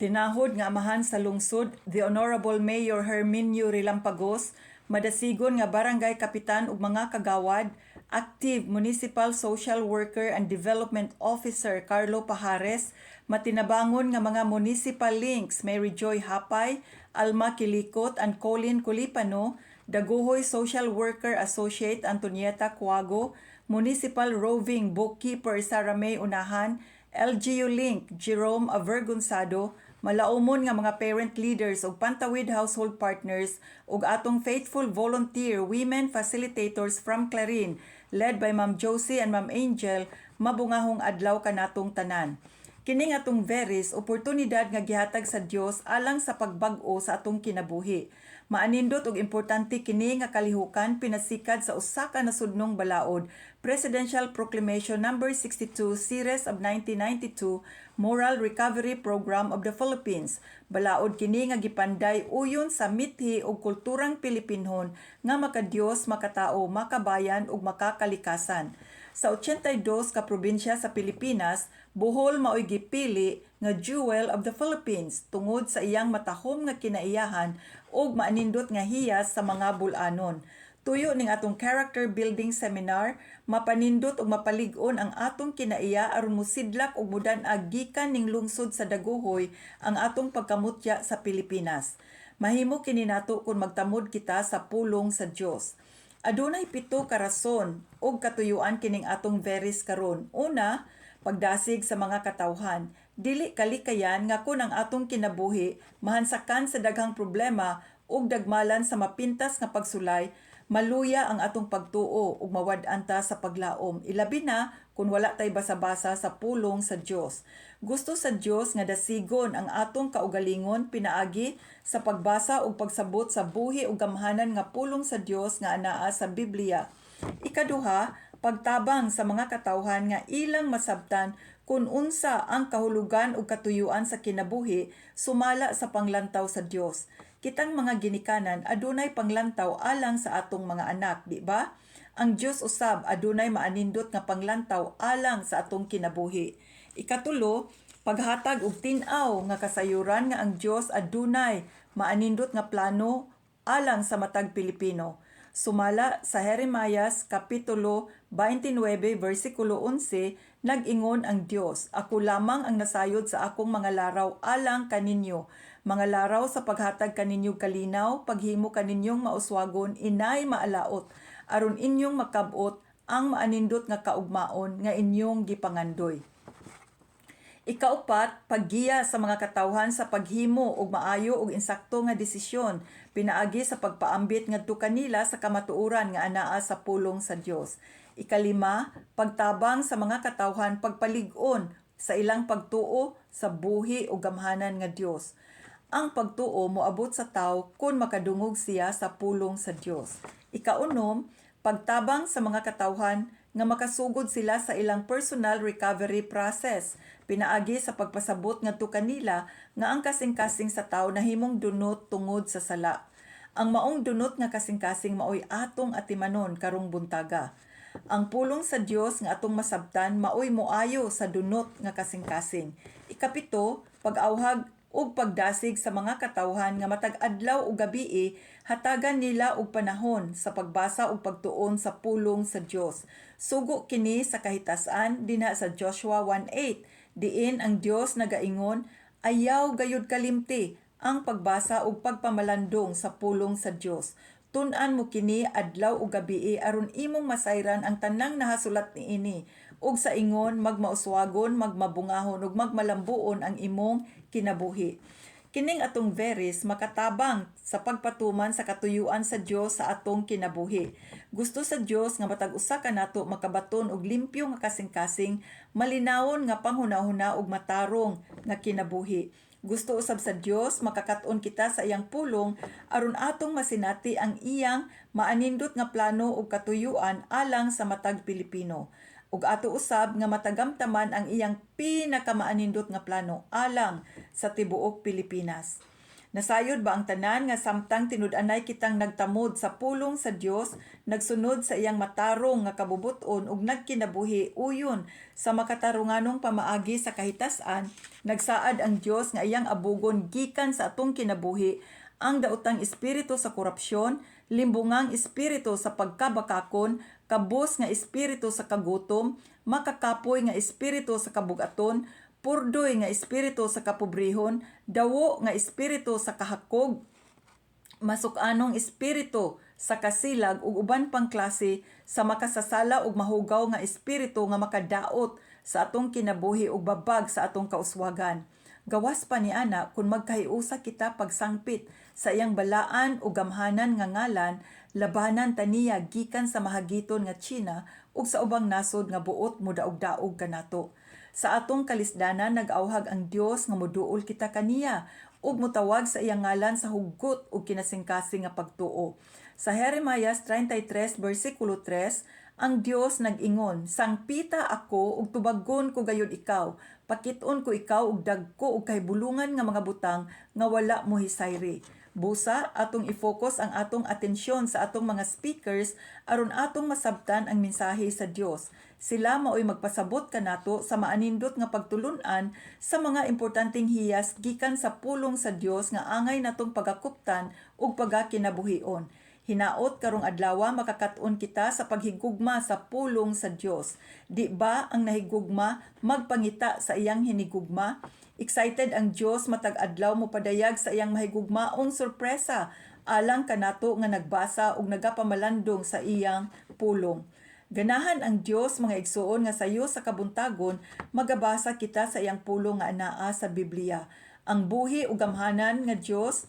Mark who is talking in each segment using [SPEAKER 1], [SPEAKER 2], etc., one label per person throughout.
[SPEAKER 1] Tinahod nga amahan sa lungsod, the Honorable Mayor Herminio Rilampagos, madasigon nga barangay kapitan ug mga kagawad, active Municipal Social Worker and Development Officer Carlo Pajares, matinabangon nga mga municipal links Mary Joy Hapay, Alma Kilikot and Colin Kulipano, Daguhoy Social Worker Associate Antonieta Cuago, Municipal Roving Bookkeeper Sara May Unahan, LGU Link Jerome Avergonzado, malaumon nga mga parent leaders ug Pantawid household partners ug atong faithful volunteer women facilitators from Clarin led by Ma'am Josie and Ma'am Angel, mabungahong adlaw kanatong tanan. Kining atong veris oportunidad nga gihatag sa Dios alang sa pagbag-o sa atong kinabuhi. Maanindot ug importante kini nga kalihukan pinasikad sa usa ka nasudnong balaod, Presidential Proclamation No. 62 Series of 1992, Moral Recovery Program of the Philippines. Balaod kini nga gipanday uyon sa mithi ug kulturang Pilipinhon nga makadiyos, makatao, makabayan ug makakalikasan. Sa 82 ka probinsya sa Pilipinas, Bohol maoy gipili nga Jewel of the Philippines tungod sa iyang matahom nga kinaiyahan ug maanindot nga hiyas sa mga bul-anon. Tuyo ning atong character building seminar, mapanindot ug mapalig-on ang atong kinaiya aron mosidlak ug mudan-ag gikan ning lungsod sa Daguhoy ang atong pagkamutya sa Pilipinas. Mahimo kini nato kung magtamod kita sa pulong sa Dios. Adunay 7 ka rason ug katuyuan kining atong veris karon. Una, pagdasig sa mga katawhan. Dili kalikayan nga kun ang atong kinabuhi mahansakan sa daghang problema ug dagmalan sa mapintas nga pagsulay, maluya ang atong pagtuo ug mawad-an ta sa paglaom. Ilabi na kung wala tay basa-basa sa pulong sa Dios. Gusto sa Dios nga dasigon ang atong kaugalingon pinaagi sa pagbasa ug pagsabot sa buhi ug gamhanan nga pulong sa Dios nga anaa sa Biblia. Ikaduha, pagtabang sa mga katawhan nga ilang masabtan kung unsa ang kahulugan ug katuyuan sa kinabuhi sumala sa panglantaw sa Dios. Kitang mga ginikanan adunay panglantaw alang sa atong mga anak, di ba? Ang Dios usab adunay maanindot nga panglantaw alang sa atong kinabuhi. Ikatulo, paghatag og tin-aw nga kasayuran nga ang Dios adunay maanindot nga plano alang sa matag Pilipino. Sumala sa Jeremias Kapitulo 29, versikulo 11, nag-ingon ang Dios, "Ako lamang ang nasayod sa akong mga laraw alang kaninyo. Mga laraw sa paghatag kaninyo kalinaw, paghimo kaninyong mauswagon, inay maalaot, aron inyong makabot ang maanindot nga kaugmaon nga inyong gipangandoy." Ikaupat, paggiya sa mga katawhan sa paghimo og maayo ug insakto nga desisyon pinaagi sa pagpaambit ngadto kanila sa kamatuoran nga anaa sa pulong sa Dios. Ikalima, pagtabang sa mga katawhan pagpalig-on sa ilang pagtuo sa buhi ug gamhanan nga Dios. Ang pagtuo moabot sa tawo kun makadungog siya sa pulong sa Dios. Ikaunom, pagtabang sa mga katawhan nga makasugod sila sa ilang personal recovery process pinaagi sa pagpasabot ngadto kanila nga ang kasing-kasing sa tawo nahimong dunot tungod sa sala. Ang maong dunot nga kasing-kasing maoy atong atimanon karong buntaga. Ang pulong sa Dios nga atong masabtan maoy moayo sa dunot nga kasing-kasing. Ikapito, pag-awhag ug pagdasig sa mga katawhan nga matag adlaw ug gabii hatagan nila og panahon sa pagbasa ug pagtuon sa pulong sa Dios. Sugo kini sa kahitasan dinha sa Joshua 1:8 diin ang Dios nagaingon, "Ayaw gayud kalimti ang pagbasa ug pagpamalandong sa pulong sa Dios. Tun-an mo kini adlaw ug gabii aron imong masayran ang tanang nahasulat niini ug sa ingon magmauswagon, magmabungahon ug magmalambuon ang imong kinabuhi." Kining atong veris makatabang sa pagpatuman sa katuyuan sa Dios sa atong kinabuhi. Gusto sa Dios nga matag usa ka nato makabaton og limpyo nga kasing-kasing, malinawon nga panghunahuna ug matarong nga kinabuhi. Gusto usab sa Dios makakaton kita sa iyang pulong aron atong masinati ang iyang maanindot nga plano ug katuyuan alang sa matag Pilipino. Ug ato usab nga matagamtaman ang iyang pinakamaanindot nga plano alang sa tibuok Pilipinas. Nasayod ba ang tanan nga samtang tinud-anay kitang nagtamod sa pulong sa Dios, nagsunod sa iyang matarong nga kabubuton ug nagkinabuhi uyon sa makatarunganong pamaagi sa kahitasan, nagsaad ang Dios nga iyang abugon gikan sa atong kinabuhi ang daotang espiritu sa korupsyon, limbungang espiritu sa pagkabakakon, kabos nga espiritu sa kagutom, makakapoy nga espiritu sa kabugaton, purdoy nga espiritu sa kapobrehon, dawo nga espiritu sa kahakog, masuk-anong espiritu sa kasilag ug uban pang klase sa makasasala ug mahugaw nga espiritu nga makadaot sa atong kinabuhi ug babag sa atong kauswagan. Gawas pa ni ana kung magkahiusa kita pagsangpit sa iyang balaan ug gamhanan nga ngalan, labanan taniya gikan sa mahagiton nga China ug sa ubang nasod nga buot mudaog-daog kanato. Sa atong kalisdanan nag-awhag ang Dios nga moduol kita kaniya ug motawag sa iyang ngalan sa hugot ug kinasingkasing nga pagtuo. Sa Jeremias 33 bersikulo 3, ang Dios nag-ingon, "Sangpita ako ug tubagon ko gayud ikaw, pakit-on ko ikaw ug dagko ug kahibulungan nga mga butang nga wala mo hisayri." Busa, atong i-focus ang atong atensyon sa atong mga speakers aron atong masabtan ang mensahe sa Dios. Sila maoy magpasabot kanato sa maanindot nga pagtulun-an sa mga importanteng hiyas gikan sa pulong sa Dios nga angay natong pagakuptan ug pagakinabuhion. Hinaot karong adlaw makakat-on kita sa paghigugma sa pulong sa Dios. Di ba ang nahigugma magpangita sa iyang hinigugma? Excited ang Dios matag adlaw mo padayag sa iyang mahigugmaong sorpresa alang kanato nga nagbasa ug nagapamalandong sa iyang pulong. Ganahan ang Dios mga igsuon nga sayo sa kabuntagon magabasa kita sa iyang pulong nga anaa sa Biblia. Ang buhi ug gamhanan nga Dios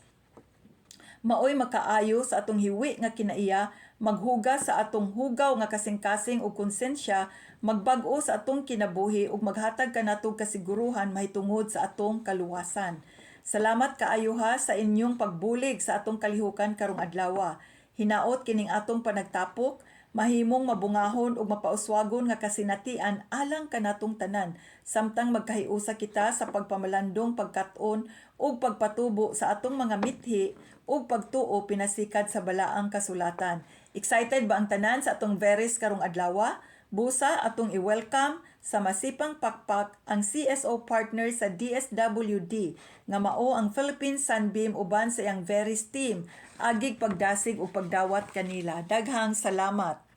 [SPEAKER 1] maoy makaayo sa atong hiwi nga kinaiya, maghugas sa atong hugaw nga kasing-kasing ug konsensya, magbag-o sa atong kinabuhi ug maghatag kanatong kasiguruhan mahitungod sa atong kaluwasan. Salamat kaayo ha sa inyong pagbulig sa atong kalihukan karong adlaw. Hinaot kining atong panagtapok, mahimong mabungahon ug mapauswagon nga kasinatian alang kanatong tanan, samtang magkahiusa kita sa pagpamalandong pagkat-on ug pagpatubo sa atong mga mithi ug pagtuo pinasikat sa balaang kasulatan. Excited ba ang tanan sa atong veris karong adlaw? Busa atong i-welcome sa masipang pakpak ang CSO partner sa DSWD nga mao ang Philippine Sunbeam uban sa iyang veris team agig pagdasig ug pagdawat kanila. Daghang salamat.